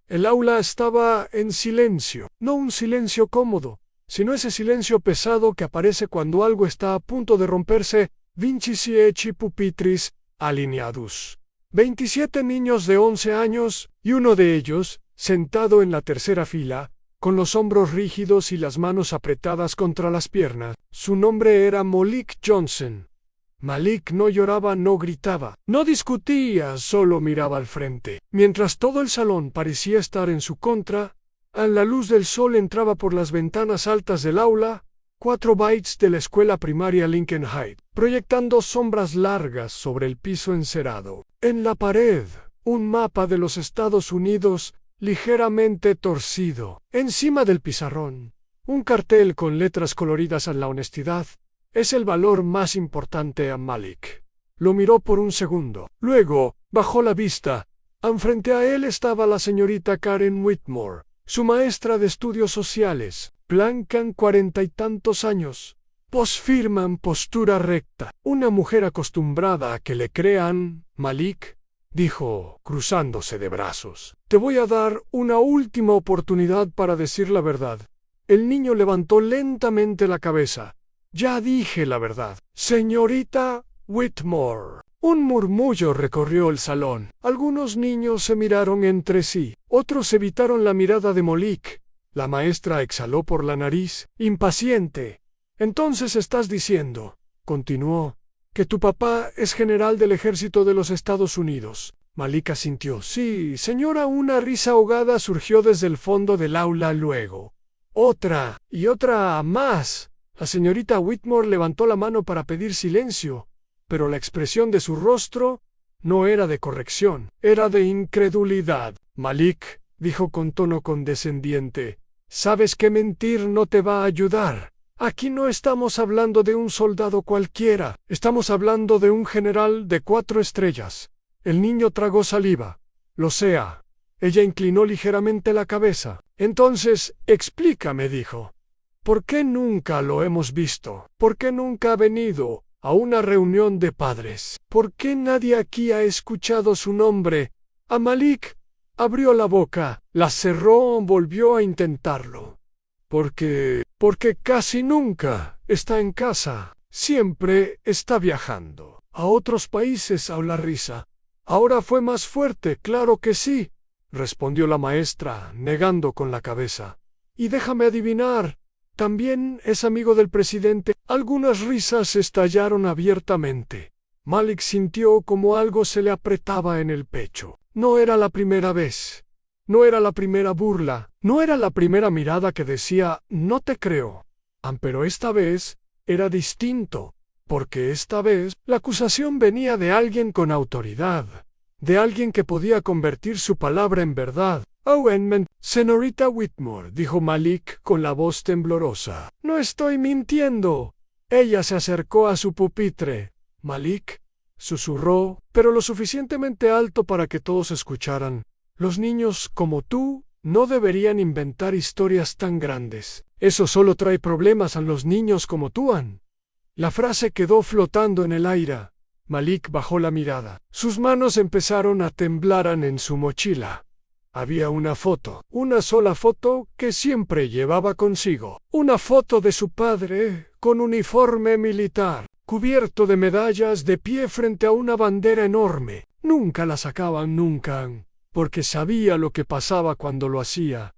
El aula estaba en silencio, no un silencio cómodo, sino ese silencio pesado que aparece cuando algo está a punto de romperse. Vinci 10 pupitris alineados. 27 niños de 11 años, y uno de ellos, sentado en la tercera fila, con los hombros rígidos y las manos apretadas contra las piernas. Su nombre era Malik Johnson. Malik no lloraba, no gritaba, no discutía, solo miraba al frente. Mientras todo el salón parecía estar en su contra, la luz del sol entraba por las ventanas altas del aula, 4 bytes de la escuela primaria Lincoln Heights, proyectando sombras largas sobre el piso encerado. En la pared, un mapa de los Estados Unidos, ligeramente torcido. Encima del pizarrón, un cartel con letras coloridas en la honestidad. Es el valor más importante a Malik. Lo miró por un segundo. Luego, bajó la vista. Enfrente a él estaba la señorita Karen Whitmore, su maestra de estudios sociales, blanca en 40 y tantos años. Firma en postura recta. Una mujer acostumbrada a que le crean, Malik, dijo, cruzándose de brazos. Te voy a dar una última oportunidad para decir la verdad. El niño levantó lentamente la cabeza. Ya dije la verdad. Señorita Whitmore. Un murmullo recorrió el salón. Algunos niños se miraron entre sí. Otros evitaron la mirada de Malik. La maestra exhaló por la nariz, impaciente. Entonces estás diciendo, continuó, que tu papá es general del ejército de los Estados Unidos. Malik asintió. Sí, señora. Una risa ahogada surgió desde el fondo del aula luego. Otra, y otra más. La señorita Whitmore levantó la mano para pedir silencio, pero la expresión de su rostro no era de corrección, era de incredulidad. Malik, dijo con tono condescendiente, sabes que mentir no te va a ayudar. Aquí no estamos hablando de un soldado cualquiera, estamos hablando de un general de 4 estrellas. El niño tragó saliva. Lo sea. Ella inclinó ligeramente la cabeza. Entonces, explícame, dijo. ¿Por qué nunca lo hemos visto? ¿Por qué nunca ha venido a una reunión de padres? ¿Por qué nadie aquí ha escuchado su nombre? A Malik abrió la boca, la cerró, volvió a intentarlo. Porque casi nunca está en casa. Siempre está viajando a otros países. A la risa. Ahora fue más fuerte. Claro que sí, respondió la maestra, negando con la cabeza. Y déjame adivinar. También es amigo del presidente. Algunas risas estallaron abiertamente. Malik sintió como algo se le apretaba en el pecho. No era la primera vez. No era la primera burla. No era la primera mirada que decía, no te creo. Pero esta vez era distinto, porque esta vez la acusación venía de alguien con autoridad, de alguien que podía convertir su palabra en verdad. Señorita Whitmore, dijo Malik con la voz temblorosa. No estoy mintiendo. Ella se acercó a su pupitre. Malik, susurró, pero lo suficientemente alto para que todos escucharan. Los niños como tú no deberían inventar historias tan grandes. Eso solo trae problemas a los niños como tú han. La frase quedó flotando en el aire. Malik bajó la mirada. Sus manos empezaron a temblar en su mochila. Había una foto, una sola foto que siempre llevaba consigo. Una foto de su padre, con uniforme militar, cubierto de medallas, de pie frente a una bandera enorme. Nunca la sacaban, nunca, porque sabía lo que pasaba cuando lo hacía.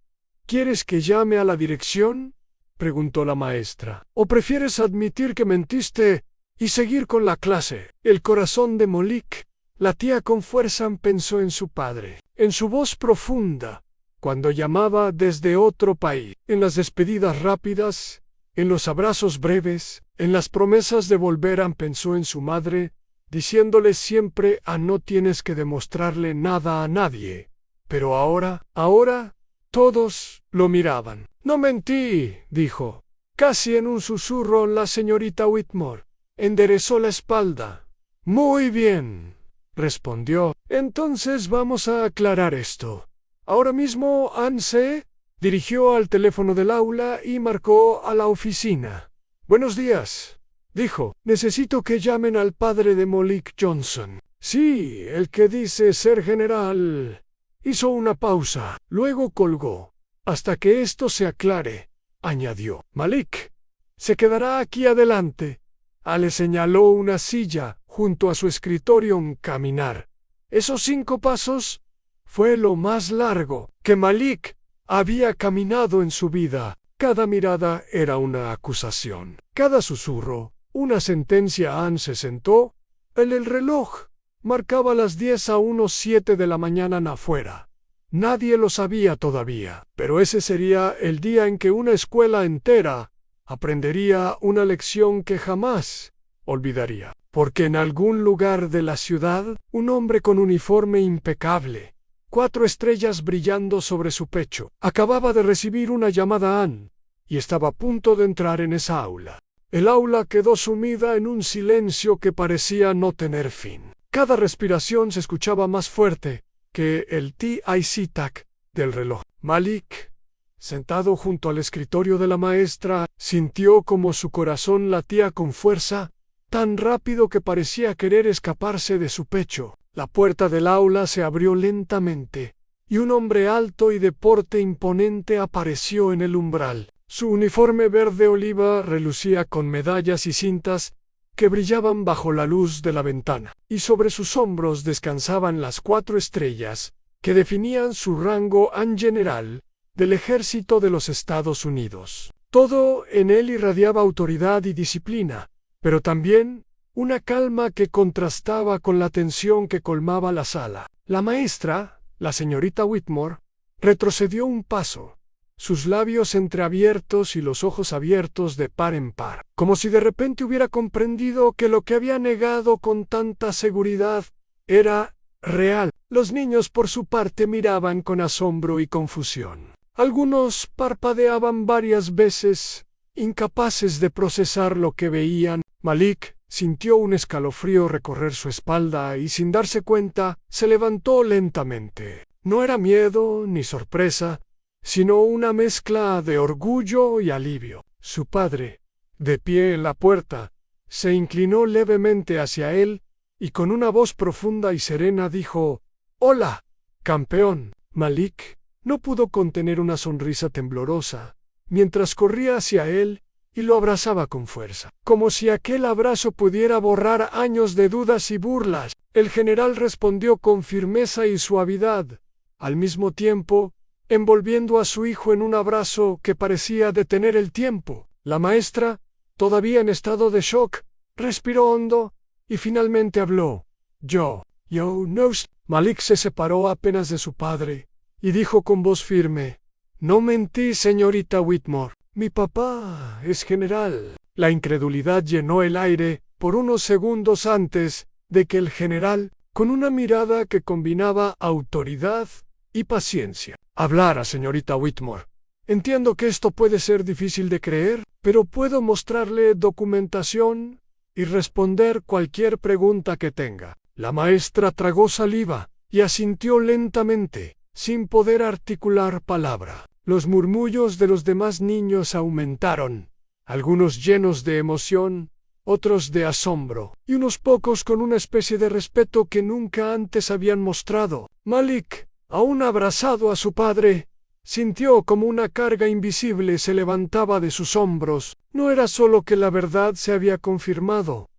¿Quieres que llame a la dirección?, preguntó la maestra. ¿O prefieres admitir que mentiste y seguir con la clase? El corazón de Malik latía con fuerza. Pensó en su padre, en su voz profunda, cuando llamaba desde otro país, en las despedidas rápidas, en los abrazos breves, en las promesas de volver. Pensó en su madre, diciéndole siempre no tienes que demostrarle nada a nadie. Pero ahora, todos lo miraban. No mentí, dijo. Casi en un susurro la señorita Whitmore enderezó la espalda. Muy bien, respondió. Entonces vamos a aclarar esto. Ahora mismo Anne se dirigió al teléfono del aula y marcó a la oficina. Buenos días, dijo. Necesito que llamen al padre de Malik Johnson. Sí, el que dice ser general. Hizo una pausa, luego colgó. Hasta que esto se aclare, añadió. Malik se quedará aquí adelante. Le señaló una silla junto a su escritorio en caminar. Esos 5 pasos fue lo más largo que Malik había caminado en su vida. Cada mirada era una acusación, cada susurro una sentencia. Anne se sentó. El reloj marcaba las 10:07 de la mañana afuera. Nadie lo sabía todavía, pero ese sería el día en que una escuela entera aprendería una lección que jamás olvidaría. Porque en algún lugar de la ciudad, un hombre con uniforme impecable, 4 estrellas brillando sobre su pecho, acababa de recibir una llamada a Anne, y estaba a punto de entrar en esa aula. El aula quedó sumida en un silencio que parecía no tener fin. Cada respiración se escuchaba más fuerte que el tic-tac del reloj. Malik, sentado junto al escritorio de la maestra, sintió como su corazón latía con fuerza, tan rápido que parecía querer escaparse de su pecho. La puerta del aula se abrió lentamente, y un hombre alto y de porte imponente apareció en el umbral. Su uniforme verde oliva relucía con medallas y cintas que brillaban bajo la luz de la ventana, y sobre sus hombros descansaban las 4 estrellas que definían su rango en general del ejército de los Estados Unidos. Todo en él irradiaba autoridad y disciplina, pero también una calma que contrastaba con la tensión que colmaba la sala. La maestra, la señorita Whitmore, retrocedió un paso, sus labios entreabiertos y los ojos abiertos de par en par, como si de repente hubiera comprendido que lo que había negado con tanta seguridad era real. Los niños por su parte miraban con asombro y confusión. Algunos parpadeaban varias veces, incapaces de procesar lo que veían. Malik sintió un escalofrío recorrer su espalda y, sin darse cuenta, se levantó lentamente. No era miedo ni sorpresa, sino una mezcla de orgullo y alivio. Su padre, de pie en la puerta, se inclinó levemente hacia él y con una voz profunda y serena dijo: «Hola, campeón». Malik no pudo contener una sonrisa temblorosa mientras corría hacia él y lo abrazaba con fuerza, como si aquel abrazo pudiera borrar años de dudas y burlas. El general respondió con firmeza y suavidad, al mismo tiempo envolviendo a su hijo en un abrazo que parecía detener el tiempo. La maestra, todavía en estado de shock, respiró hondo y finalmente habló. Yo no. Malik se separó apenas de su padre y dijo con voz firme: «No mentí, señorita Whitmore. Mi papá es general». La incredulidad llenó el aire por unos segundos antes de que el general, con una mirada que combinaba autoridad y paciencia, hablara. «Señorita Whitmore, entiendo que esto puede ser difícil de creer, pero puedo mostrarle documentación y responder cualquier pregunta que tenga». La maestra tragó saliva y asintió lentamente, sin poder articular palabra. Los murmullos de los demás niños aumentaron, algunos llenos de emoción, otros de asombro, y unos pocos con una especie de respeto que nunca antes habían mostrado. Malik, aún abrazado a su padre, sintió como una carga invisible se levantaba de sus hombros. No era solo que la verdad se había confirmado,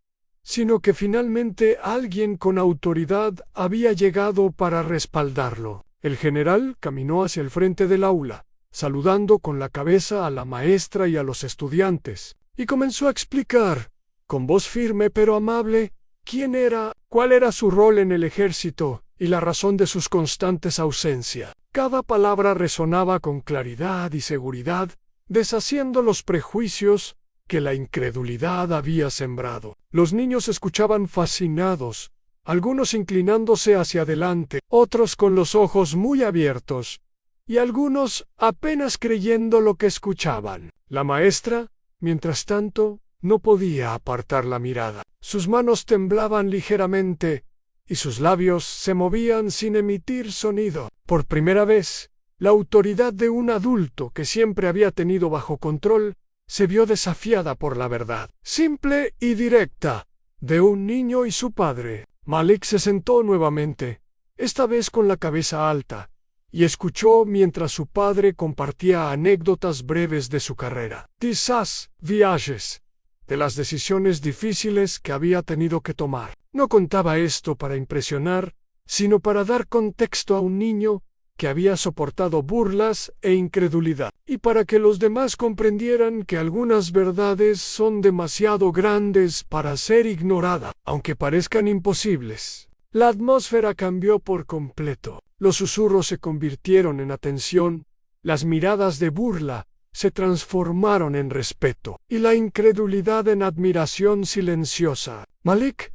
sino que finalmente alguien con autoridad había llegado para respaldarlo. El general caminó hacia el frente del aula, saludando con la cabeza a la maestra y a los estudiantes, y comenzó a explicar, con voz firme pero amable, quién era, cuál era su rol en el ejército y la razón de sus constantes ausencias. Cada palabra resonaba con claridad y seguridad, deshaciendo los prejuicios que la incredulidad había sembrado. Los niños escuchaban fascinados, algunos inclinándose hacia adelante, otros con los ojos muy abiertos, y algunos apenas creyendo lo que escuchaban. La maestra, mientras tanto, no podía apartar la mirada. Sus manos temblaban ligeramente, y sus labios se movían sin emitir sonido. Por primera vez, la autoridad de un adulto que siempre había tenido bajo control se vio desafiada por la verdad, simple y directa, de un niño y su padre. Malik se sentó nuevamente, esta vez con la cabeza alta, y escuchó mientras su padre compartía anécdotas breves de su carrera. Quizás viajes, de las decisiones difíciles que había tenido que tomar. No contaba esto para impresionar, sino para dar contexto a un niño que había soportado burlas e incredulidad, y para que los demás comprendieran que algunas verdades son demasiado grandes para ser ignoradas, aunque parezcan imposibles. La atmósfera cambió por completo. Los susurros se convirtieron en atención, las miradas de burla se transformaron en respeto, y la incredulidad en admiración silenciosa. Malik,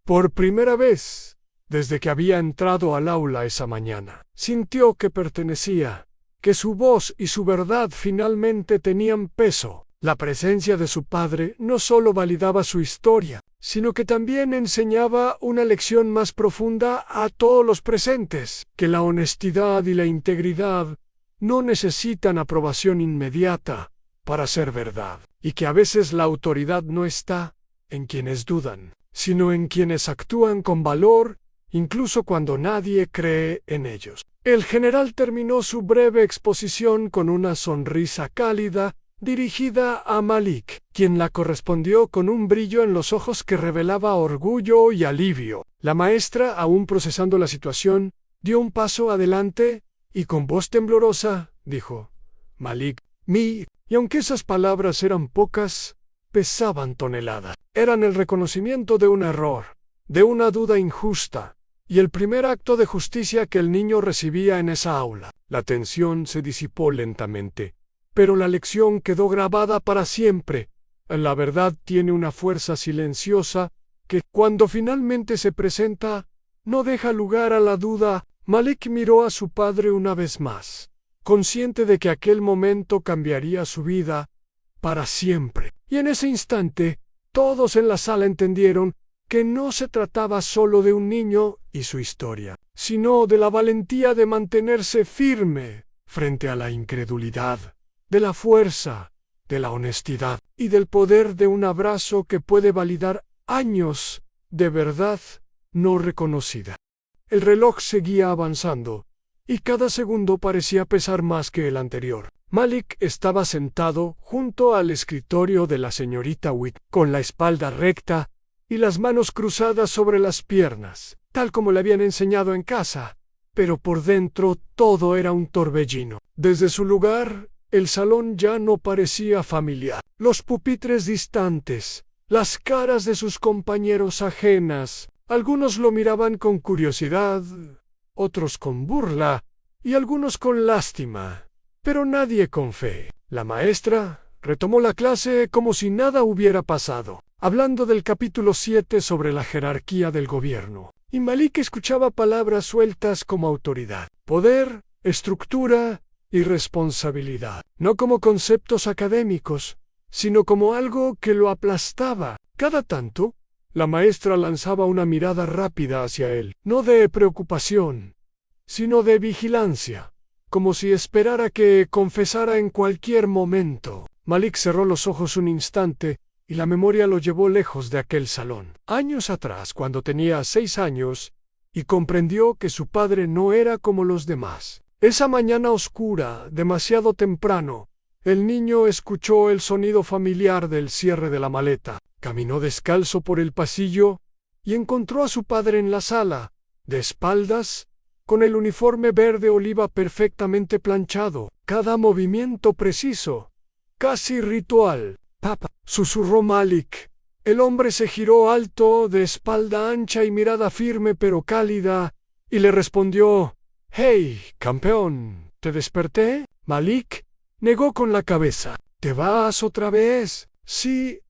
por primera vez, desde que había entrado al aula esa mañana, sintió que pertenecía, que su voz y su verdad finalmente tenían peso. La presencia de su padre no solo validaba su historia, sino que también enseñaba una lección más profunda a todos los presentes, que la honestidad y la integridad no necesitan aprobación inmediata para ser verdad, y que a veces la autoridad no está en quienes dudan, sino en quienes actúan con valor, incluso cuando nadie cree en ellos. El general terminó su breve exposición con una sonrisa cálida dirigida a Malik, quien la correspondió con un brillo en los ojos que revelaba orgullo y alivio. La maestra, aún procesando la situación, dio un paso adelante y con voz temblorosa dijo: Malik, y aunque esas palabras eran pocas, pesaban toneladas. Eran el reconocimiento de un error, de una duda injusta, y el primer acto de justicia que el niño recibía en esa aula. La tensión se disipó lentamente, pero la lección quedó grabada para siempre. La verdad tiene una fuerza silenciosa que, cuando finalmente se presenta, no deja lugar a la duda. Malik miró a su padre una vez más, consciente de que aquel momento cambiaría su vida para siempre. Y en ese instante, todos en la sala entendieron que no se trataba solo de un niño y su historia, sino de la valentía de mantenerse firme frente a la incredulidad, de la fuerza, de la honestidad y del poder de un abrazo que puede validar años de verdad no reconocida. El reloj seguía avanzando, y cada segundo parecía pesar más que el anterior. Malik estaba sentado junto al escritorio de la señorita Witt, con la espalda recta y las manos cruzadas sobre las piernas, tal como le habían enseñado en casa, pero por dentro todo era un torbellino. Desde su lugar, el salón ya no parecía familiar. Los pupitres distantes, las caras de sus compañeros ajenas, algunos lo miraban con curiosidad, otros con burla y algunos con lástima, pero nadie con fe. La maestra retomó la clase como si nada hubiera pasado, hablando del capítulo 7 sobre la jerarquía del gobierno, y Malik escuchaba palabras sueltas como autoridad, poder, estructura y responsabilidad, no como conceptos académicos, sino como algo que lo aplastaba. Cada tanto, la maestra lanzaba una mirada rápida hacia él, no de preocupación, sino de vigilancia, como si esperara que confesara en cualquier momento. Malik cerró los ojos un instante, y la memoria lo llevó lejos de aquel salón. Años atrás, cuando tenía 6 años, y comprendió que su padre no era como los demás. Esa mañana oscura, demasiado temprano, el niño escuchó el sonido familiar del cierre de la maleta. Caminó descalzo por el pasillo y encontró a su padre en la sala, de espaldas, con el uniforme verde oliva perfectamente planchado, cada movimiento preciso, casi ritual. «Papá», susurró Malik. El hombre se giró alto, de espalda ancha y mirada firme pero cálida, y le respondió: «Hey, campeón, ¿te desperté?» Malik negó con la cabeza. «¿Te vas otra vez?» «Sí,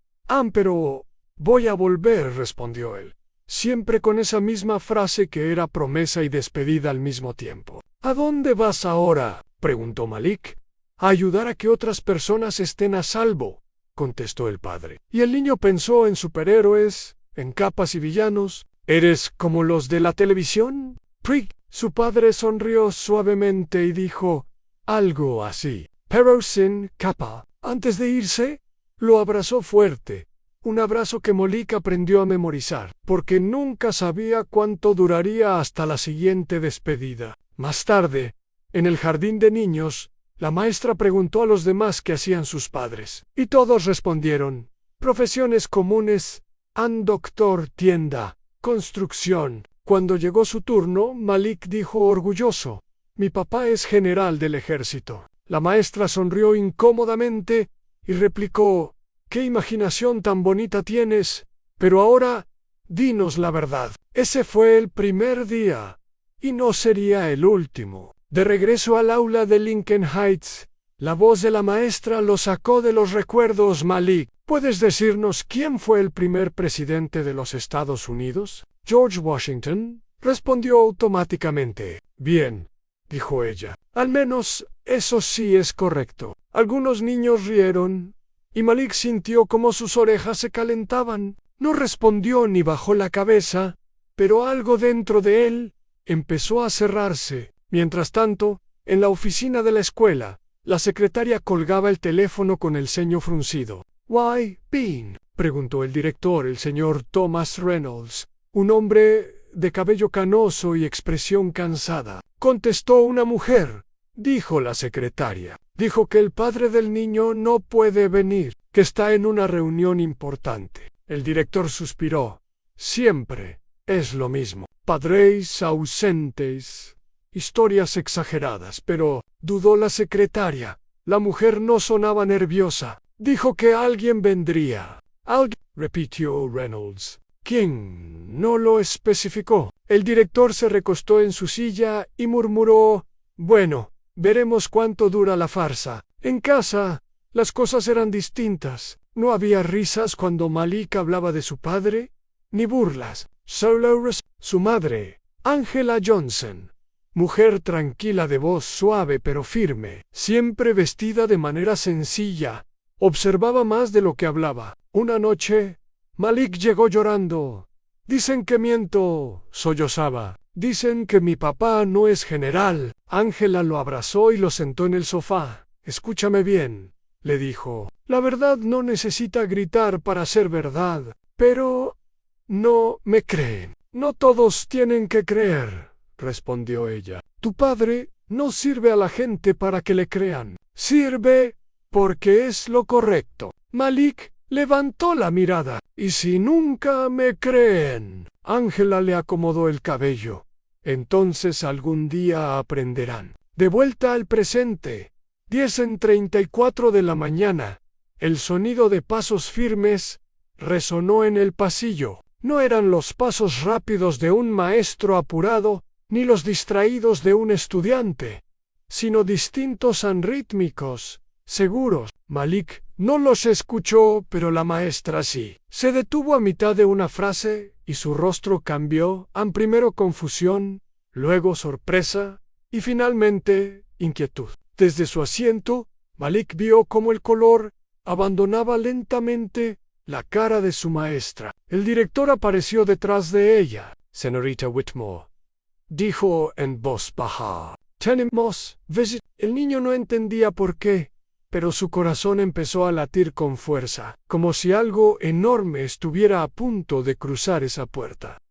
pero voy a volver», respondió él, siempre con esa misma frase que era promesa y despedida al mismo tiempo. «¿A dónde vas ahora?», preguntó Malik. «A ayudar a que otras personas estén a salvo», contestó el padre. Y el niño pensó en superhéroes, en capas y villanos. «¿Eres como los de la televisión?» «Prig». Su padre sonrió suavemente y dijo algo así, pero sin capa. Antes de irse, lo abrazó fuerte, un abrazo que Malik aprendió a memorizar, porque nunca sabía cuánto duraría hasta la siguiente despedida. Más tarde, En el jardín de niños, la maestra preguntó a los demás qué hacían sus padres, y todos respondieron: profesiones comunes, doctor, tienda, construcción. Cuando llegó su turno, Malik dijo orgulloso: mi papá es general del ejército. La maestra sonrió incómodamente y replicó: qué imaginación tan bonita tienes, pero ahora, dinos la verdad. Ese fue el primer día, y no sería el último. De regreso al aula de Lincoln Heights, la voz de la maestra lo sacó de los recuerdos. Malik, ¿puedes decirnos quién fue el primer presidente de los Estados Unidos? George Washington, respondió automáticamente. Bien, dijo ella. Al menos eso sí es correcto. Algunos niños rieron, y Malik sintió como sus orejas se calentaban. No respondió ni bajó la cabeza, pero algo dentro de él empezó a cerrarse. Mientras tanto, en la oficina de la escuela, la secretaria colgaba el teléfono con el ceño fruncido. «¿Why, Bean?», preguntó el director, el señor Thomas Reynolds, un hombre de cabello canoso y expresión cansada. «Contestó una mujer», dijo la secretaria. «Dijo que el padre del niño no puede venir, que está en una reunión importante». El director suspiró. «Siempre es lo mismo. Padres ausentes. Historias exageradas». «Pero», dudó la secretaria. La mujer no sonaba nerviosa. «Dijo que alguien vendría». «Alguien», repitió Reynolds. «¿Quién?». No lo especificó. El director se recostó en su silla y murmuró: «Bueno, veremos cuánto dura la farsa». En casa, las cosas eran distintas. No había risas cuando Malik hablaba de su padre, ni burlas. Solo su madre, Angela Johnson, mujer tranquila de voz suave pero firme, siempre vestida de manera sencilla, observaba más de lo que hablaba. Una noche, Malik llegó llorando. «Dicen que miento», sollozaba. «Dicen que mi papá no es general». Angela lo abrazó y lo sentó en el sofá. «Escúchame bien», le dijo. «La verdad no necesita gritar para ser verdad. Pero no me creen». «No todos tienen que creer», respondió ella. «Tu padre no sirve a la gente para que le crean. Sirve porque es lo correcto». Malik levantó la mirada. «¿Y si nunca me creen?». Angela le acomodó el cabello. «Entonces algún día aprenderán». De vuelta al presente. 10:34 de la mañana. El sonido de pasos firmes resonó en el pasillo. No eran los pasos rápidos de un maestro apurado, ni los distraídos de un estudiante, sino distintos, rítmicos, seguros. Malik no los escuchó, pero la maestra sí. Se detuvo a mitad de una frase y su rostro cambió, primero confusión, luego sorpresa y finalmente inquietud. Desde su asiento, Malik vio cómo el color abandonaba lentamente la cara de su maestra. El director apareció detrás de ella. «Señorita Whitmore», dijo en voz baja, «tenemos visita». El niño no entendía por qué, pero su corazón empezó a latir con fuerza, como si algo enorme estuviera a punto de cruzar esa puerta.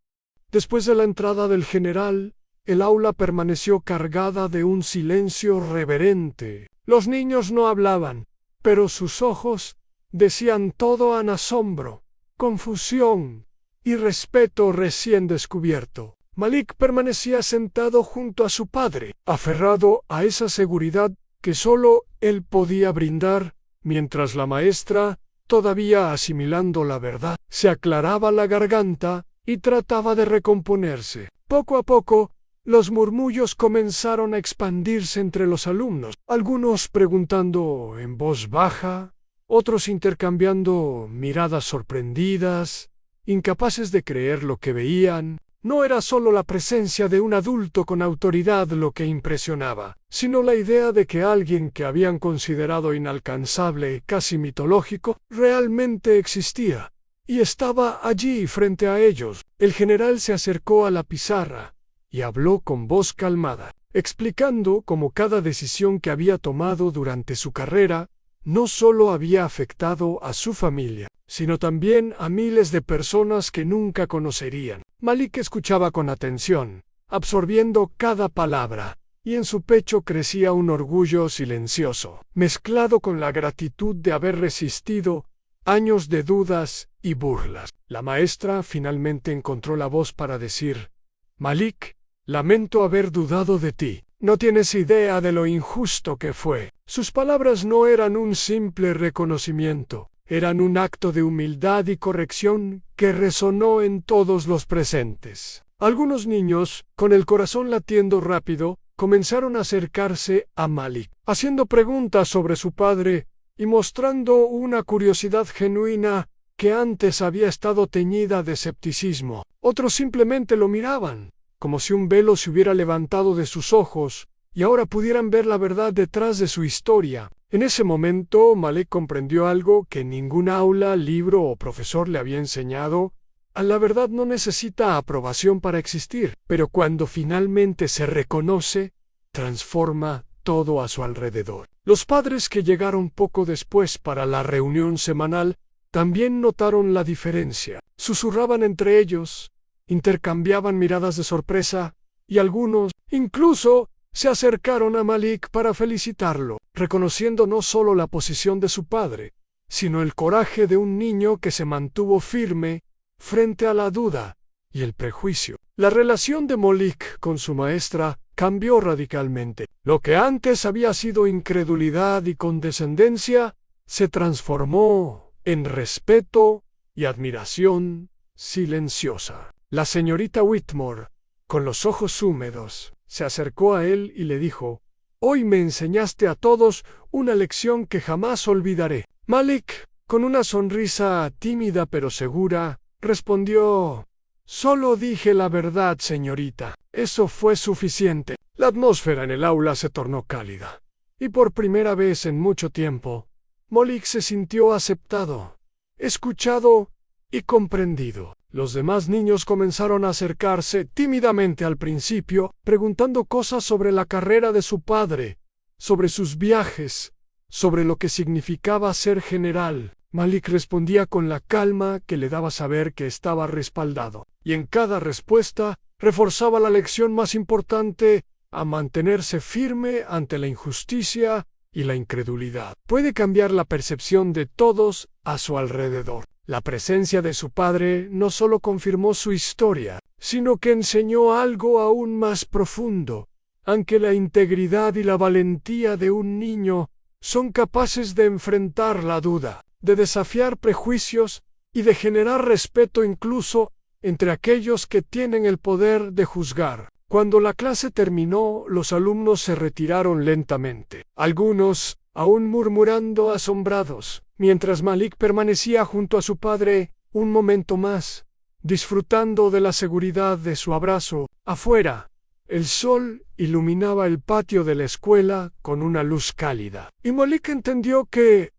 Después de la entrada del general, el aula permaneció cargada de un silencio reverente. Los niños no hablaban, pero sus ojos decían todo en asombro, confusión y respeto recién descubierto. Malik permanecía sentado junto a su padre, aferrado a esa seguridad que solo él podía brindar, mientras la maestra, todavía asimilando la verdad, se aclaraba la garganta y trataba de recomponerse. Poco a poco, los murmullos comenzaron a expandirse entre los alumnos, algunos preguntando en voz baja, otros intercambiando miradas sorprendidas, incapaces de creer lo que veían. No era solo la presencia de un adulto con autoridad lo que impresionaba, sino la idea de que alguien que habían considerado inalcanzable y casi mitológico, realmente existía, y estaba allí frente a ellos. El general se acercó a la pizarra y habló con voz calmada, explicando cómo cada decisión que había tomado durante su carrera no solo había afectado a su familia, sino también a miles de personas que nunca conocerían. Malik escuchaba con atención, absorbiendo cada palabra, y en su pecho crecía un orgullo silencioso, mezclado con la gratitud de haber resistido años de dudas y burlas. La maestra finalmente encontró la voz para decir: Malik, lamento haber dudado de ti. No tienes idea de lo injusto que fue. Sus palabras no eran un simple reconocimiento, eran un acto de humildad y corrección que resonó en todos los presentes. Algunos niños, con el corazón latiendo rápido, comenzaron a acercarse a Malik, haciendo preguntas sobre su padre y mostrando una curiosidad genuina que antes había estado teñida de escepticismo. Otros simplemente lo miraban, como si un velo se hubiera levantado de sus ojos y ahora pudieran ver la verdad detrás de su historia. En ese momento, Malik comprendió algo que ningún aula, libro o profesor le había enseñado. La verdad no necesita aprobación para existir, pero cuando finalmente se reconoce, transforma todo a su alrededor. Los padres que llegaron poco después para la reunión semanal también notaron la diferencia. Susurraban entre ellos, intercambiaban miradas de sorpresa, y algunos, incluso, se acercaron a Malik para felicitarlo, reconociendo no solo la posición de su padre, sino el coraje de un niño que se mantuvo firme frente a la duda y el prejuicio. La relación de Malik con su maestra cambió radicalmente. Lo que antes había sido incredulidad y condescendencia se transformó en respeto y admiración silenciosa. La señorita Whitmore, con los ojos húmedos, se acercó a él y le dijo: «Hoy me enseñaste a todos una lección que jamás olvidaré». Malik, con una sonrisa tímida pero segura, respondió: «Solo dije la verdad, señorita. Eso fue suficiente». La atmósfera en el aula se tornó cálida, y por primera vez en mucho tiempo, Malik se sintió aceptado, escuchado y comprendido. Los demás niños comenzaron a acercarse tímidamente al principio, preguntando cosas sobre la carrera de su padre, sobre sus viajes, sobre lo que significaba ser general. Malik respondía con la calma que le daba saber que estaba respaldado, y en cada respuesta reforzaba la lección más importante: a mantenerse firme ante la injusticia y la incredulidad. Puede cambiar la percepción de todos a su alrededor. La presencia de su padre no solo confirmó su historia, sino que enseñó algo aún más profundo, aunque la integridad y la valentía de un niño son capaces de enfrentar la duda, de desafiar prejuicios y de generar respeto incluso entre aquellos que tienen el poder de juzgar. Cuando la clase terminó, los alumnos se retiraron lentamente, algunos aún murmurando asombrados, mientras Malik permanecía junto a su padre un momento más, disfrutando de la seguridad de su abrazo. Afuera, el sol iluminaba el patio de la escuela con una luz cálida, y Malik entendió que,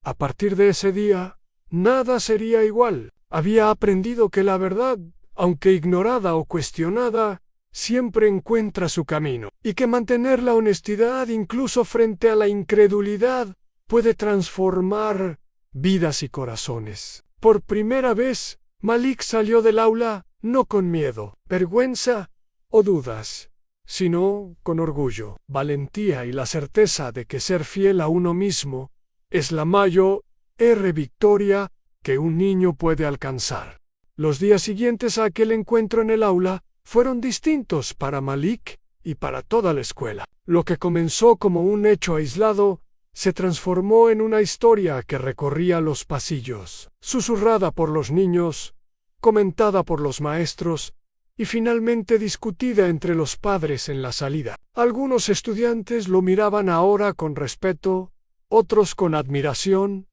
a partir de ese día, nada sería igual. Había aprendido que la verdad, aunque ignorada o cuestionada, siempre encuentra su camino, y que mantener la honestidad incluso frente a la incredulidad puede transformar vidas y corazones. Por primera vez, Malik salió del aula no con miedo, vergüenza o dudas, sino con orgullo, valentía y la certeza de que ser fiel a uno mismo es la mayor victoria que un niño puede alcanzar. Los días siguientes a aquel encuentro en el aula fueron distintos para Malik y para toda la escuela. Lo que comenzó como un hecho aislado se transformó en una historia que recorría los pasillos, susurrada por los niños, comentada por los maestros y finalmente discutida entre los padres en la salida. Algunos estudiantes lo miraban ahora con respeto, otros con admiración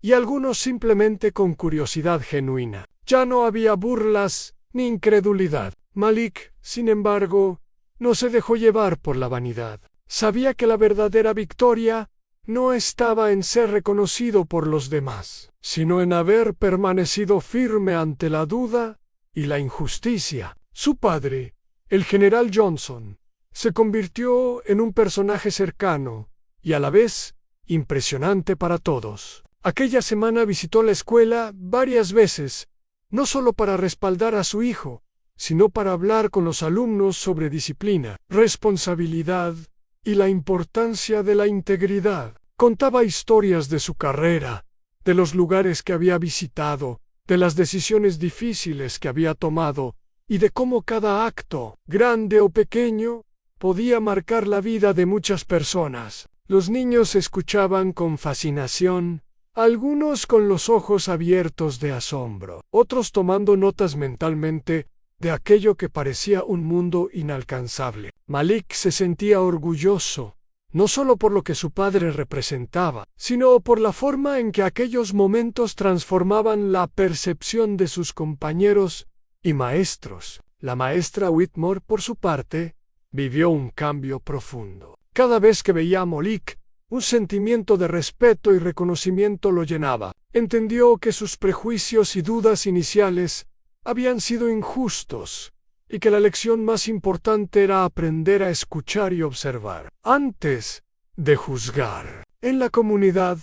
y algunos simplemente con curiosidad genuina. Ya no había burlas ni incredulidad. Malik, sin embargo, no se dejó llevar por la vanidad. Sabía que la verdadera victoria no estaba en ser reconocido por los demás, sino en haber permanecido firme ante la duda y la injusticia. Su padre, el general Johnson, se convirtió en un personaje cercano y a la vez impresionante para todos. Aquella semana visitó la escuela varias veces, no solo para respaldar a su hijo, sino para hablar con los alumnos sobre disciplina, responsabilidad y la importancia de la integridad. Contaba historias de su carrera, de los lugares que había visitado, de las decisiones difíciles que había tomado y de cómo cada acto, grande o pequeño, podía marcar la vida de muchas personas. Los niños escuchaban con fascinación, algunos con los ojos abiertos de asombro, otros tomando notas mentalmente de aquello que parecía un mundo inalcanzable. Malik se sentía orgulloso, no solo por lo que su padre representaba, sino por la forma en que aquellos momentos transformaban la percepción de sus compañeros y maestros. La maestra Whitmore, por su parte, vivió un cambio profundo. Cada vez que veía a Malik, un sentimiento de respeto y reconocimiento lo llenaba. Entendió que sus prejuicios y dudas iniciales habían sido injustos y que la lección más importante era aprender a escuchar y observar antes de juzgar. En la comunidad,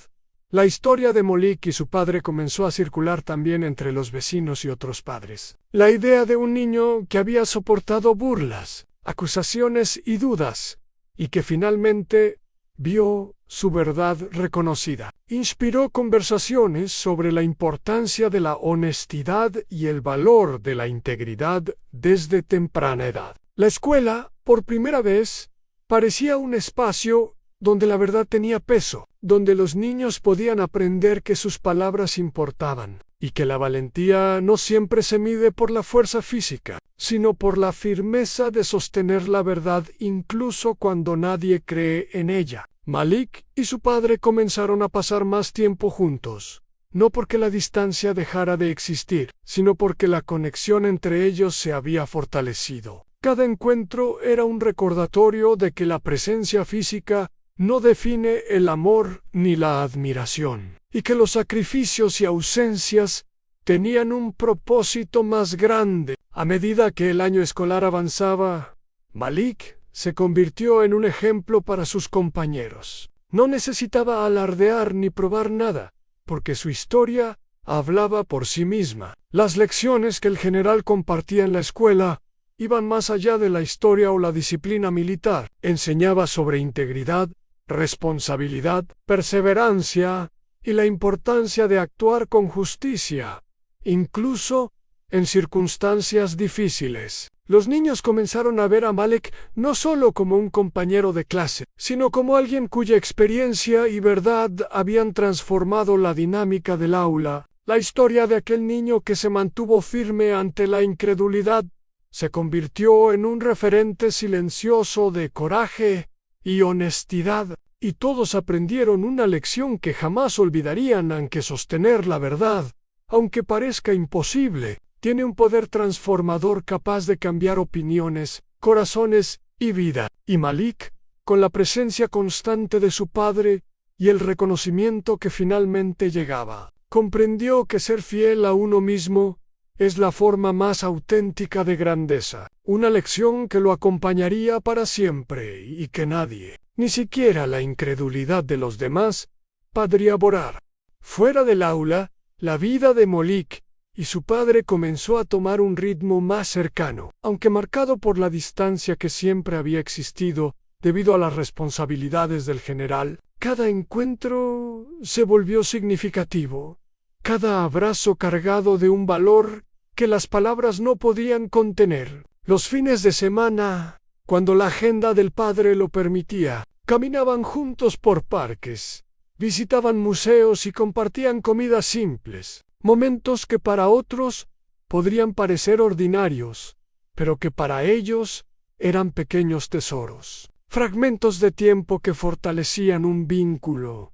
la historia de Malik y su padre comenzó a circular también entre los vecinos y otros padres. La idea de un niño que había soportado burlas, acusaciones y dudas, y que finalmente vio su verdad reconocida, inspiró conversaciones sobre la importancia de la honestidad y el valor de la integridad desde temprana edad. La escuela, por primera vez, parecía un espacio donde la verdad tenía peso, donde los niños podían aprender que sus palabras importaban, y que la valentía no siempre se mide por la fuerza física, sino por la firmeza de sostener la verdad incluso cuando nadie cree en ella. Malik y su padre comenzaron a pasar más tiempo juntos, no porque la distancia dejara de existir, sino porque la conexión entre ellos se había fortalecido. Cada encuentro era un recordatorio de que la presencia física no define el amor ni la admiración, y que los sacrificios y ausencias tenían un propósito más grande. A medida que el año escolar avanzaba, Malik se convirtió en un ejemplo para sus compañeros. No necesitaba alardear ni probar nada, porque su historia hablaba por sí misma. Las lecciones que el general compartía en la escuela iban más allá de la historia o la disciplina militar. Enseñaba sobre integridad, responsabilidad, perseverancia y la importancia de actuar con justicia, incluso en circunstancias difíciles. Los niños comenzaron a ver a Malik no solo como un compañero de clase, sino como alguien cuya experiencia y verdad habían transformado la dinámica del aula. La historia de aquel niño que se mantuvo firme ante la incredulidad se convirtió en un referente silencioso de coraje y honestidad, y todos aprendieron una lección que jamás olvidarían: aunque sostener la verdad, aunque parezca imposible, tiene un poder transformador capaz de cambiar opiniones, corazones y vida. Y Malik, con la presencia constante de su padre y el reconocimiento que finalmente llegaba, comprendió que ser fiel a uno mismo es la forma más auténtica de grandeza, una lección que lo acompañaría para siempre y que nadie, ni siquiera la incredulidad de los demás, podría borrar. Fuera del aula, la vida de Malik y su padre comenzó a tomar un ritmo más cercano, aunque marcado por la distancia que siempre había existido debido a las responsabilidades del general. Cada encuentro se volvió significativo, cada abrazo cargado de un valor que las palabras no podían contener. Los fines de semana, cuando la agenda del padre lo permitía, caminaban juntos por parques, visitaban museos y compartían comidas simples, momentos que para otros podrían parecer ordinarios, pero que para ellos eran pequeños tesoros, fragmentos de tiempo que fortalecían un vínculo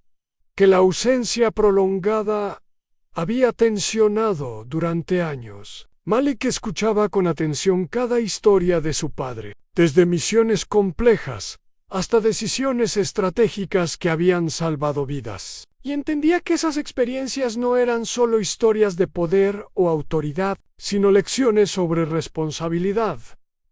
que la ausencia prolongada había tensionado durante años. Malik escuchaba con atención cada historia de su padre, desde misiones complejas hasta decisiones estratégicas que habían salvado vidas, y entendía que esas experiencias no eran solo historias de poder o autoridad, sino lecciones sobre responsabilidad,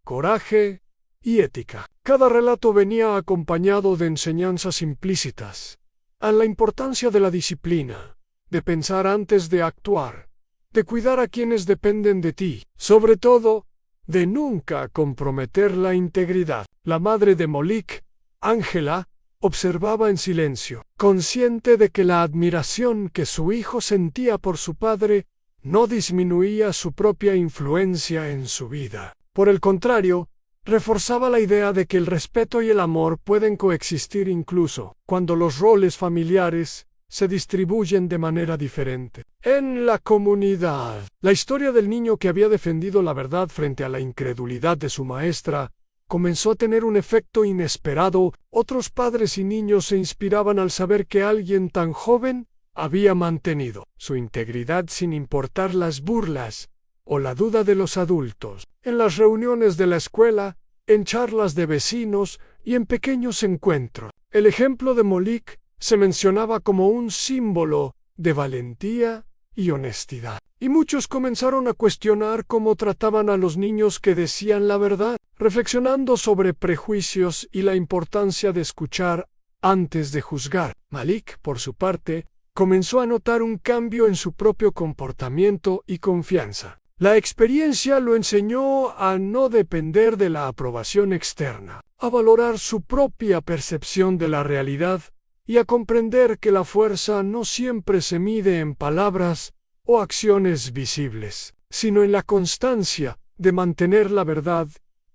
coraje y ética. Cada relato venía acompañado de enseñanzas implícitas a la importancia de la disciplina, de pensar antes de actuar, de cuidar a quienes dependen de ti, sobre todo, de nunca comprometer la integridad. La madre de Malik, Ángela, observaba en silencio, consciente de que la admiración que su hijo sentía por su padre no disminuía su propia influencia en su vida. Por el contrario, reforzaba la idea de que el respeto y el amor pueden coexistir incluso cuando los roles familiares se distribuyen de manera diferente. En la comunidad, la historia del niño que había defendido la verdad frente a la incredulidad de su maestra comenzó a tener un efecto inesperado. Otros padres y niños se inspiraban al saber que alguien tan joven había mantenido su integridad sin importar las burlas o la duda de los adultos. En las reuniones de la escuela, en charlas de vecinos y en pequeños encuentros, el ejemplo de Malik se mencionaba como un símbolo de valentía y honestidad. Y muchos comenzaron a cuestionar cómo trataban a los niños que decían la verdad, reflexionando sobre prejuicios y la importancia de escuchar antes de juzgar. Malik, por su parte, comenzó a notar un cambio en su propio comportamiento y confianza. La experiencia lo enseñó a no depender de la aprobación externa, a valorar su propia percepción de la realidad y a comprender que la fuerza no siempre se mide en palabras o acciones visibles, sino en la constancia de mantener la verdad,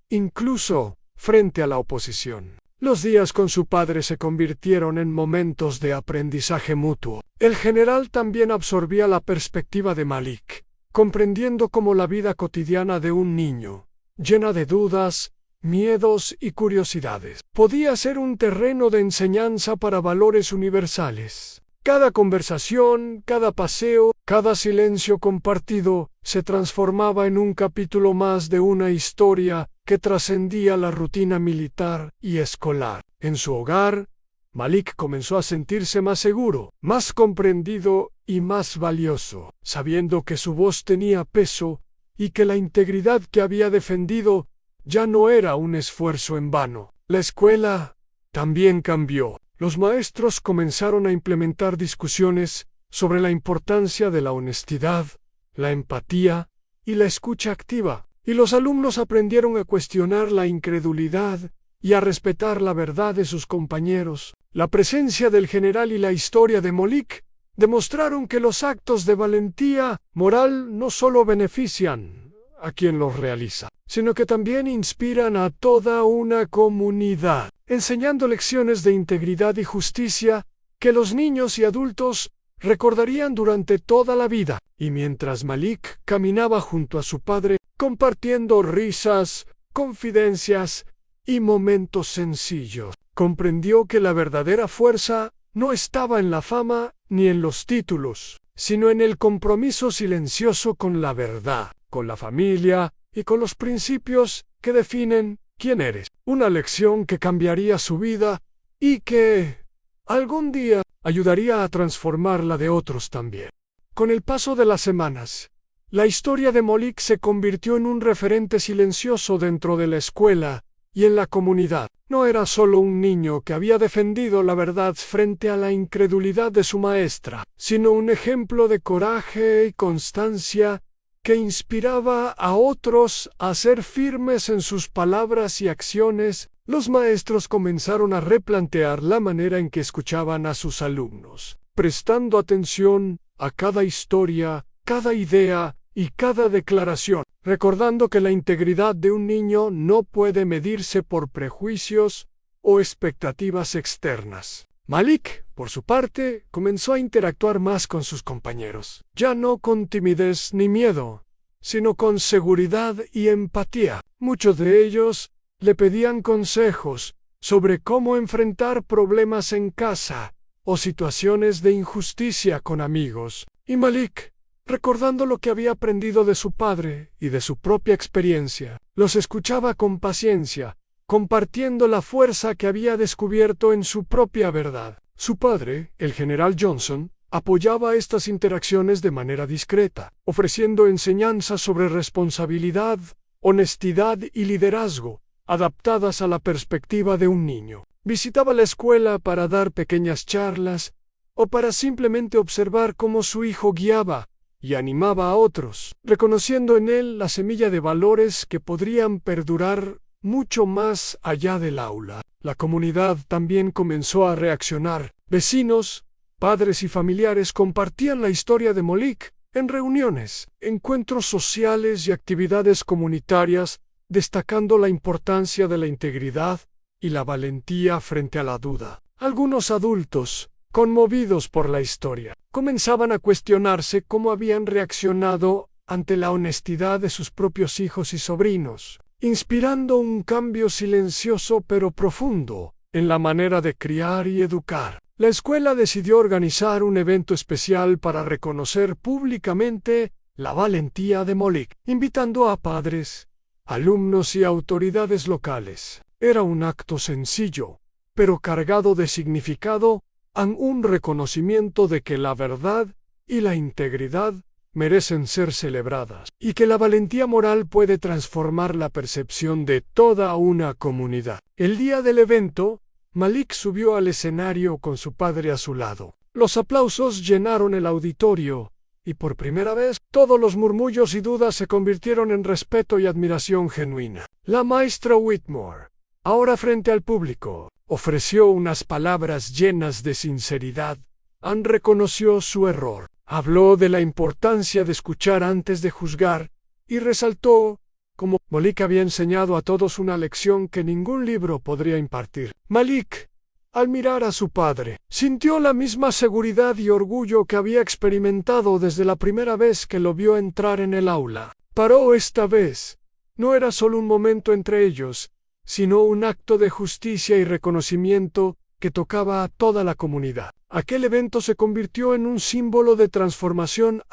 incluso frente a la oposición. Los días con su padre se convirtieron en momentos de aprendizaje mutuo. El general también absorbía la perspectiva de Malik, comprendiendo cómo la vida cotidiana de un niño, llena de dudas, miedos y curiosidades, podía ser un terreno de enseñanza para valores universales. Cada conversación, cada paseo, cada silencio compartido se transformaba en un capítulo más de una historia que trascendía la rutina militar y escolar. En su hogar, Malik comenzó a sentirse más seguro, más comprendido y más valioso, sabiendo que su voz tenía peso y que la integridad que había defendido ya no era un esfuerzo en vano. La escuela también cambió. Los maestros comenzaron a implementar discusiones sobre la importancia de la honestidad, la empatía y la escucha activa, y los alumnos aprendieron a cuestionar la incredulidad y a respetar la verdad de sus compañeros. La presencia del general y la historia de Malik demostraron que los actos de valentía moral no solo benefician a quien los realiza, sino que también inspiran a toda una comunidad, enseñando lecciones de integridad y justicia que los niños y adultos recordarían durante toda la vida. Y mientras Malik caminaba junto a su padre, compartiendo risas, confidencias y momentos sencillos, comprendió que la verdadera fuerza no estaba en la fama ni en los títulos, sino en el compromiso silencioso con la verdad, con la familia y con los principios que definen quién eres. Una lección que cambiaría su vida y que algún día ayudaría a transformar la de otros también. Con el paso de las semanas, la historia de Malik se convirtió en un referente silencioso dentro de la escuela y en la comunidad. No era solo un niño que había defendido la verdad frente a la incredulidad de su maestra, sino un ejemplo de coraje y constancia que inspiraba a otros a ser firmes en sus palabras y acciones. Los maestros comenzaron a replantear la manera en que escuchaban a sus alumnos, prestando atención a cada historia, cada idea y cada declaración, recordando que la integridad de un niño no puede medirse por prejuicios o expectativas externas. Malik, por su parte, comenzó a interactuar más con sus compañeros, ya no con timidez ni miedo, sino con seguridad y empatía. Muchos de ellos le pedían consejos sobre cómo enfrentar problemas en casa o situaciones de injusticia con amigos, y Malik, recordando lo que había aprendido de su padre y de su propia experiencia, los escuchaba con paciencia, compartiendo la fuerza que había descubierto en su propia verdad. Su padre, el general Johnson, apoyaba estas interacciones de manera discreta, ofreciendo enseñanzas sobre responsabilidad, honestidad y liderazgo, adaptadas a la perspectiva de un niño. Visitaba la escuela para dar pequeñas charlas o para simplemente observar cómo su hijo guiaba y animaba a otros, reconociendo en él la semilla de valores que podrían perdurar mucho más allá del aula. La comunidad también comenzó a reaccionar. Vecinos, padres y familiares compartían la historia de Malik en reuniones, encuentros sociales y actividades comunitarias, destacando la importancia de la integridad y la valentía frente a la duda. Algunos adultos, conmovidos por la historia, comenzaban a cuestionarse cómo habían reaccionado ante la honestidad de sus propios hijos y sobrinos, inspirando un cambio silencioso pero profundo en la manera de criar y educar. La escuela decidió organizar un evento especial para reconocer públicamente la valentía de Malik, invitando a padres, alumnos y autoridades locales. Era un acto sencillo, pero cargado de significado, un reconocimiento de que la verdad y la integridad merecen ser celebradas, y que la valentía moral puede transformar la percepción de toda una comunidad. El día del evento, Malik subió al escenario con su padre a su lado. Los aplausos llenaron el auditorio, y por primera vez todos los murmullos y dudas se convirtieron en respeto y admiración genuina. La maestra Whitmore, ahora frente al público, ofreció unas palabras llenas de sinceridad. Reconoció su error. Habló de la importancia de escuchar antes de juzgar y resaltó cómo Malik había enseñado a todos una lección que ningún libro podría impartir. Malik, al mirar a su padre, sintió la misma seguridad y orgullo que había experimentado desde la primera vez que lo vio entrar en el aula. Paró esta vez. No era solo un momento entre ellos, sino un acto de justicia y reconocimiento que tocaba a toda la comunidad. Aquel evento se convirtió en un símbolo de transformación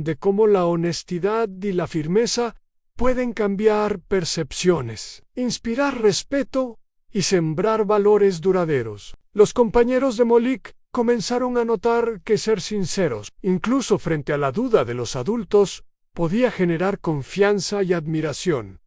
de cómo la honestidad y la firmeza pueden cambiar percepciones, inspirar respeto y sembrar valores duraderos. Los compañeros de Malik comenzaron a notar que ser sinceros, incluso frente a la duda de los adultos, podía generar confianza y admiración,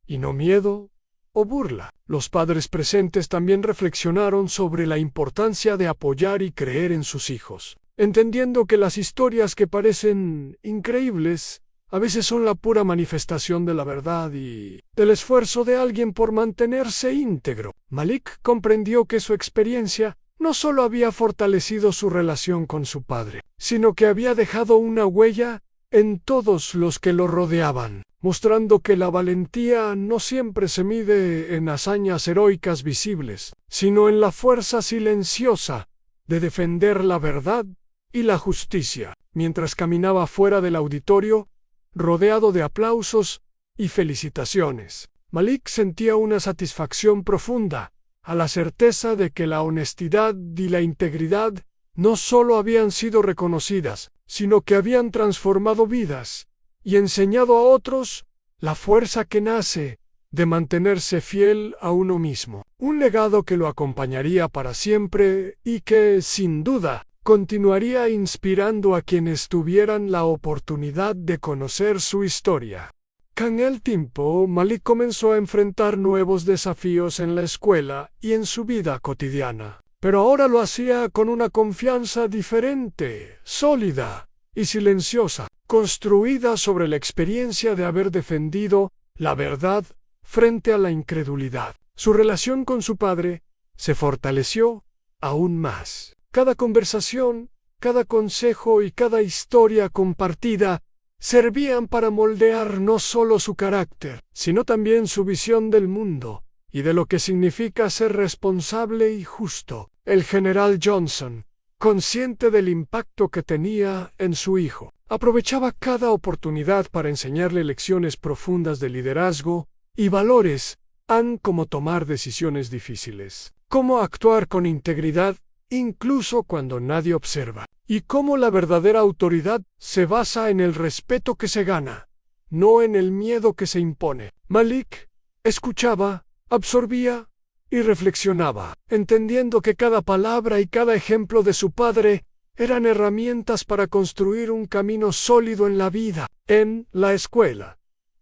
y no miedo o burla. Los padres presentes también reflexionaron sobre la importancia de apoyar y creer en sus hijos, entendiendo que las historias que parecen increíbles a veces son la pura manifestación de la verdad y del esfuerzo de alguien por mantenerse íntegro. Malik comprendió que su experiencia no solo había fortalecido su relación con su padre, sino que había dejado una huella en todos los que lo rodeaban, mostrando que la valentía no siempre se mide en hazañas heroicas visibles, sino en la fuerza silenciosa de defender la verdad y la justicia. Mientras caminaba fuera del auditorio, rodeado de aplausos y felicitaciones, Malik sentía una satisfacción profunda a la certeza de que la honestidad y la integridad no solo habían sido reconocidas, sino que habían transformado vidas y enseñado a otros la fuerza que nace de mantenerse fiel a uno mismo. Un legado que lo acompañaría para siempre y que, sin duda, continuaría inspirando a quienes tuvieran la oportunidad de conocer su historia. Con el tiempo, Malik comenzó a enfrentar nuevos desafíos en la escuela y en su vida cotidiana. Pero ahora lo hacía con una confianza diferente, sólida y silenciosa, construida sobre la experiencia de haber defendido la verdad frente a la incredulidad. Su relación con su padre se fortaleció aún más. Cada conversación, cada consejo y cada historia compartida servían para moldear no solo su carácter, sino también su visión del mundo y de lo que significa ser responsable y justo. El general Johnson, consciente del impacto que tenía en su hijo, aprovechaba cada oportunidad para enseñarle lecciones profundas de liderazgo y valores, como tomar decisiones difíciles, cómo actuar con integridad incluso cuando nadie observa, y cómo la verdadera autoridad se basa en el respeto que se gana, no en el miedo que se impone. Malik escuchaba, absorbía y reflexionaba, entendiendo que cada palabra y cada ejemplo de su padre eran herramientas para construir un camino sólido en la vida. En la escuela,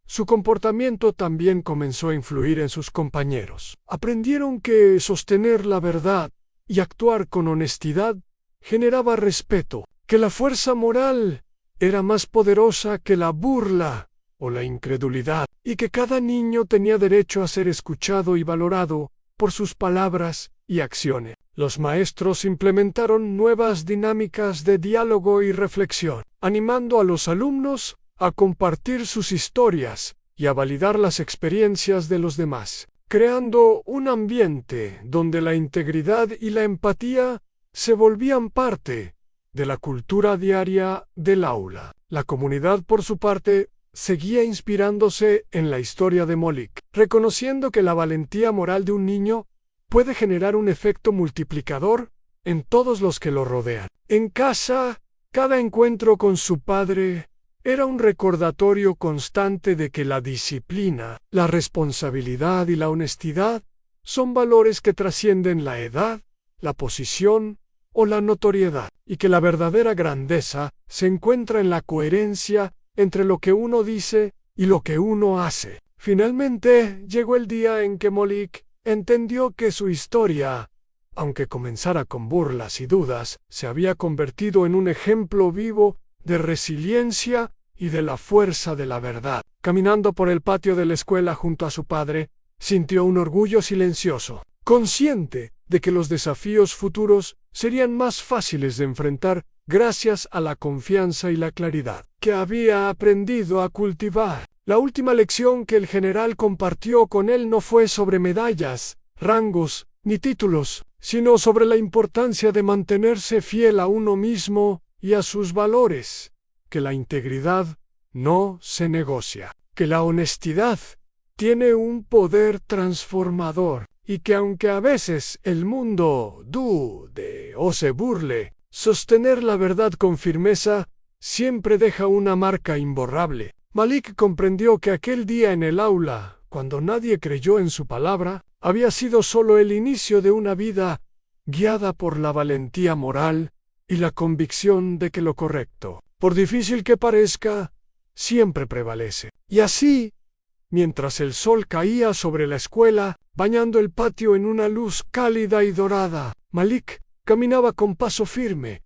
su comportamiento también comenzó a influir en sus compañeros. Aprendieron que sostener la verdad y actuar con honestidad generaba respeto, que la fuerza moral era más poderosa que la burla o la incredulidad, y que cada niño tenía derecho a ser escuchado y valorado por sus palabras y acciones. Los maestros implementaron nuevas dinámicas de diálogo y reflexión, animando a los alumnos a compartir sus historias y a validar las experiencias de los demás, creando un ambiente donde la integridad y la empatía se volvían parte de la cultura diaria del aula. La comunidad, por su parte, seguía inspirándose en la historia de Malik, reconociendo que la valentía moral de un niño puede generar un efecto multiplicador en todos los que lo rodean. En casa, cada encuentro con su padre era un recordatorio constante de que la disciplina, la responsabilidad y la honestidad son valores que trascienden la edad, la posición o la notoriedad, y que la verdadera grandeza se encuentra en la coherencia entre lo que uno dice y lo que uno hace. Finalmente, llegó el día en que Malik entendió que su historia, aunque comenzara con burlas y dudas, se había convertido en un ejemplo vivo de resiliencia y de la fuerza de la verdad. Caminando por el patio de la escuela junto a su padre, sintió un orgullo silencioso, consciente de que los desafíos futuros serían más fáciles de enfrentar gracias a la confianza y la claridad que había aprendido a cultivar. La última lección que el general compartió con él no fue sobre medallas, rangos ni títulos, sino sobre la importancia de mantenerse fiel a uno mismo y a sus valores, que la integridad no se negocia, que la honestidad tiene un poder transformador, y que aunque a veces el mundo dude o se burle, sostener la verdad con firmeza siempre deja una marca imborrable. Malik comprendió que aquel día en el aula, cuando nadie creyó en su palabra, había sido solo el inicio de una vida guiada por la valentía moral y la convicción de que lo correcto, por difícil que parezca, siempre prevalece. Y así, mientras el sol caía sobre la escuela, bañando el patio en una luz cálida y dorada, Malik caminaba con paso firme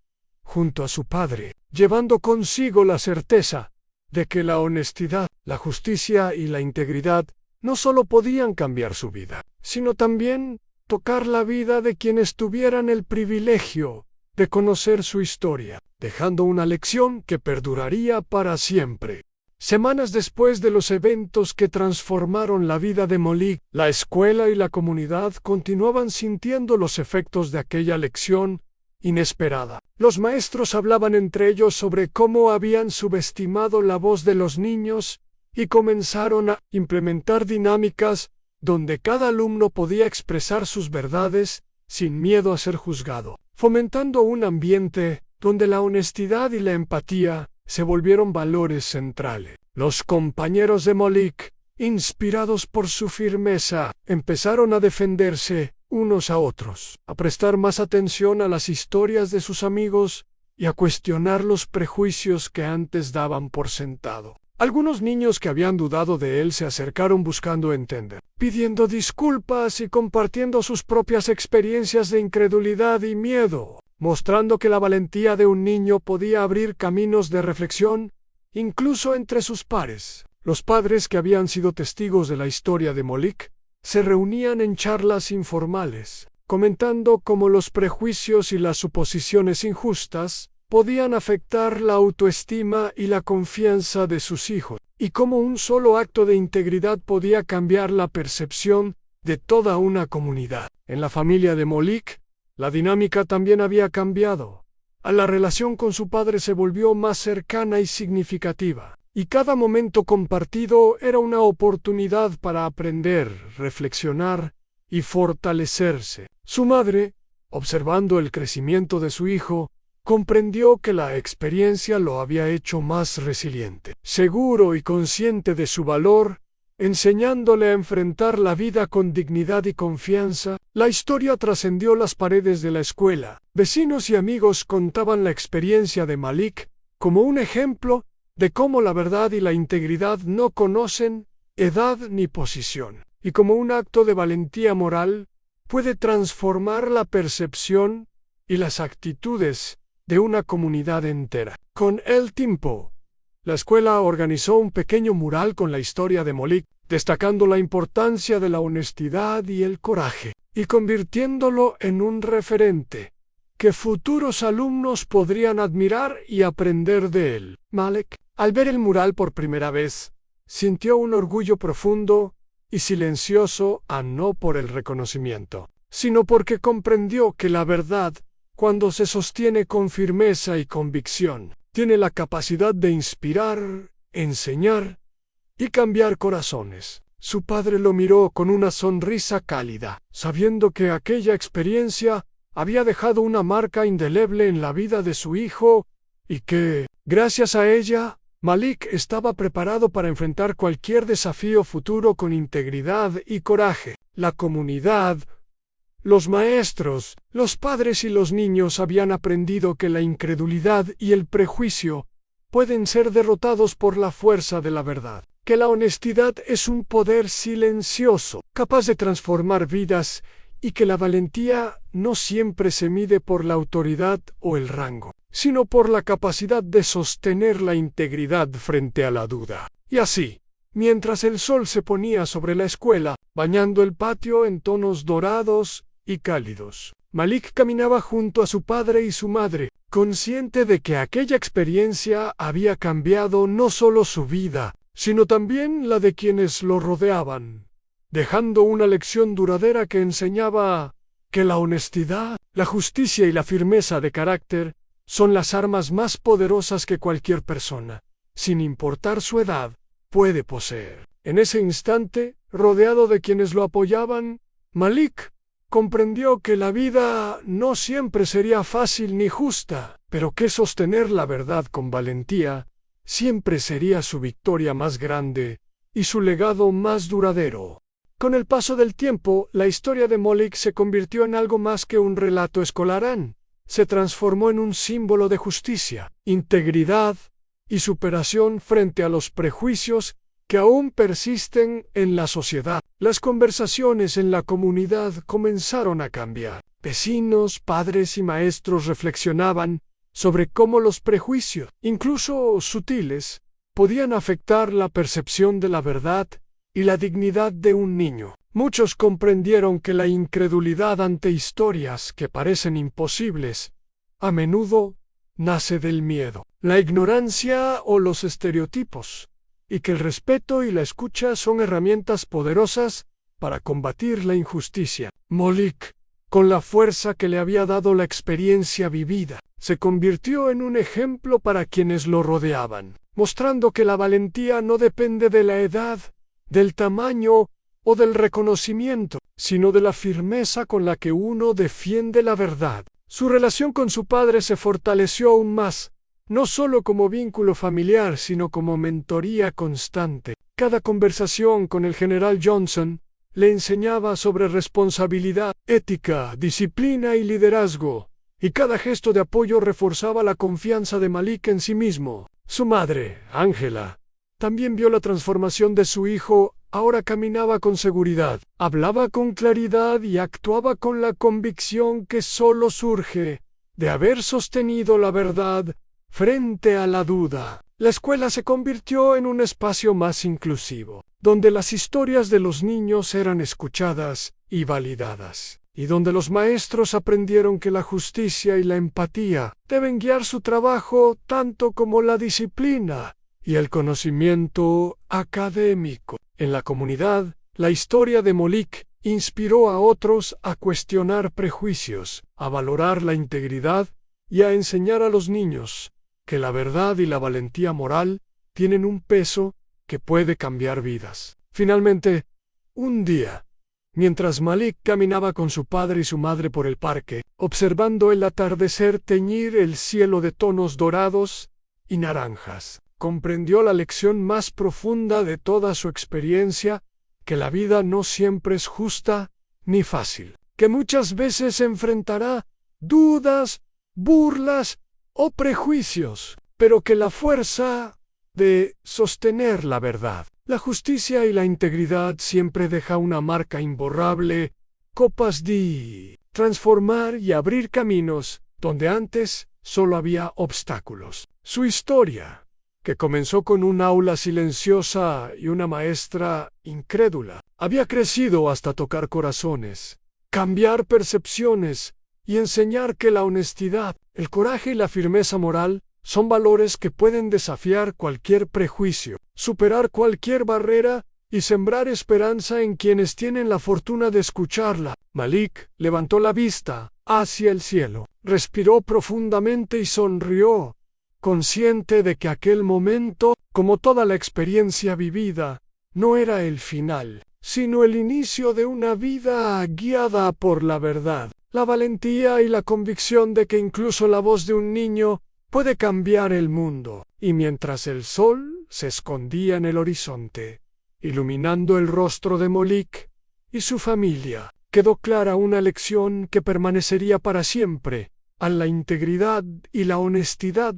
junto a su padre, llevando consigo la certeza de que la honestidad, la justicia y la integridad no solo podían cambiar su vida, sino también tocar la vida de quienes tuvieran el privilegio de conocer su historia, dejando una lección que perduraría para siempre. Semanas después de los eventos que transformaron la vida de Malik, la escuela y la comunidad continuaban sintiendo los efectos de aquella lección inesperada. Los maestros hablaban entre ellos sobre cómo habían subestimado la voz de los niños y comenzaron a implementar dinámicas donde cada alumno podía expresar sus verdades sin miedo a ser juzgado, fomentando un ambiente donde la honestidad y la empatía se volvieron valores centrales. Los compañeros de Malik, inspirados por su firmeza, empezaron a defenderse unos a otros, a prestar más atención a las historias de sus amigos y a cuestionar los prejuicios que antes daban por sentado. Algunos niños que habían dudado de él se acercaron buscando entender, pidiendo disculpas y compartiendo sus propias experiencias de incredulidad y miedo, mostrando que la valentía de un niño podía abrir caminos de reflexión, incluso entre sus pares. Los padres que habían sido testigos de la historia de Malik se reunían en charlas informales, comentando cómo los prejuicios y las suposiciones injustas podían afectar la autoestima y la confianza de sus hijos, y cómo un solo acto de integridad podía cambiar la percepción de toda una comunidad. En la familia de Malik, la dinámica también había cambiado. La relación con su padre se volvió más cercana y significativa, y cada momento compartido era una oportunidad para aprender, reflexionar y fortalecerse. Su madre, observando el crecimiento de su hijo, comprendió que la experiencia lo había hecho más resiliente, seguro y consciente de su valor, enseñándole a enfrentar la vida con dignidad y confianza. La historia trascendió las paredes de la escuela. Vecinos y amigos contaban la experiencia de Malik como un ejemplo de cómo la verdad y la integridad no conocen edad ni posición, y como un acto de valentía moral puede transformar la percepción y las actitudes de una comunidad entera. Con el tiempo, la escuela organizó un pequeño mural con la historia de Malik, destacando la importancia de la honestidad y el coraje, y convirtiéndolo en un referente que futuros alumnos podrían admirar y aprender de él. Malik, al ver el mural por primera vez, sintió un orgullo profundo y silencioso, no por el reconocimiento, sino porque comprendió que la verdad, cuando se sostiene con firmeza y convicción, tiene la capacidad de inspirar, enseñar y cambiar corazones. Su padre lo miró con una sonrisa cálida, sabiendo que aquella experiencia había dejado una marca indeleble en la vida de su hijo y que, gracias a ella, Malik estaba preparado para enfrentar cualquier desafío futuro con integridad y coraje. La comunidad, los maestros, los padres y los niños habían aprendido que la incredulidad y el prejuicio pueden ser derrotados por la fuerza de la verdad, que la honestidad es un poder silencioso, capaz de transformar vidas, y que la valentía no siempre se mide por la autoridad o el rango, sino por la capacidad de sostener la integridad frente a la duda. Y así, mientras el sol se ponía sobre la escuela, bañando el patio en tonos dorados y cálidos, Malik caminaba junto a su padre y su madre, consciente de que aquella experiencia había cambiado no solo su vida, sino también la de quienes lo rodeaban, dejando una lección duradera que enseñaba que la honestidad, la justicia y la firmeza de carácter son las armas más poderosas que cualquier persona, sin importar su edad, puede poseer. En ese instante, rodeado de quienes lo apoyaban, Malik comprendió que la vida no siempre sería fácil ni justa, pero que sostener la verdad con valentía siempre sería su victoria más grande y su legado más duradero. Con el paso del tiempo, la historia de Malik se convirtió en algo más que un relato escolar. Se transformó en un símbolo de justicia, integridad y superación frente a los prejuicios que aún persisten en la sociedad. Las conversaciones en la comunidad comenzaron a cambiar. Vecinos, padres y maestros reflexionaban sobre cómo los prejuicios, incluso sutiles, podían afectar la percepción de la verdad y la dignidad de un niño. Muchos comprendieron que la incredulidad ante historias que parecen imposibles a menudo nace del miedo, la ignorancia o los estereotipos, y que el respeto y la escucha son herramientas poderosas para combatir la injusticia. Malik, con la fuerza que le había dado la experiencia vivida, se convirtió en un ejemplo para quienes lo rodeaban, mostrando que la valentía no depende de la edad, del tamaño o del reconocimiento, sino de la firmeza con la que uno defiende la verdad. Su relación con su padre se fortaleció aún más, no solo como vínculo familiar, sino como mentoría constante. Cada conversación con el general Johnson le enseñaba sobre responsabilidad, ética, disciplina y liderazgo, y cada gesto de apoyo reforzaba la confianza de Malik en sí mismo. Su madre, Angela, también vio la transformación de su hijo. Ahora caminaba con seguridad, hablaba con claridad y actuaba con la convicción que solo surge de haber sostenido la verdad frente a la duda. La escuela se convirtió en un espacio más inclusivo, donde las historias de los niños eran escuchadas y validadas, y donde los maestros aprendieron que la justicia y la empatía deben guiar su trabajo tanto como la disciplina y el conocimiento académico. En la comunidad, la historia de Malik inspiró a otros a cuestionar prejuicios, a valorar la integridad y a enseñar a los niños que la verdad y la valentía moral tienen un peso que puede cambiar vidas. Finalmente, un día, mientras Malik caminaba con su padre y su madre por el parque, observando el atardecer teñir el cielo de tonos dorados y naranjas, comprendió la lección más profunda de toda su experiencia, que la vida no siempre es justa ni fácil, que muchas veces enfrentará dudas, burlas o prejuicios, pero que la fuerza de sostener la verdad, la justicia y la integridad siempre deja una marca imborrable, capaz de transformar y abrir caminos donde antes solo había obstáculos. Su historia, que comenzó con un aula silenciosa y una maestra incrédula, había crecido hasta tocar corazones, cambiar percepciones y enseñar que la honestidad, el coraje y la firmeza moral son valores que pueden desafiar cualquier prejuicio, superar cualquier barrera y sembrar esperanza en quienes tienen la fortuna de escucharla. Malik levantó la vista hacia el cielo, respiró profundamente y sonrió, consciente de que aquel momento, como toda la experiencia vivida, no era el final, sino el inicio de una vida guiada por la verdad, la valentía y la convicción de que incluso la voz de un niño puede cambiar el mundo. Y mientras el sol se escondía en el horizonte, iluminando el rostro de Malik y su familia, quedó clara una lección que permanecería para siempre: la integridad y la honestidad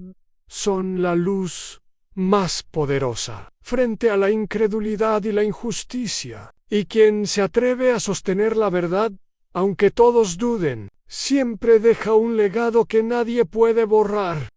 son la luz más poderosa frente a la incredulidad y la injusticia. Y quien se atreve a sostener la verdad, aunque todos duden, siempre deja un legado que nadie puede borrar.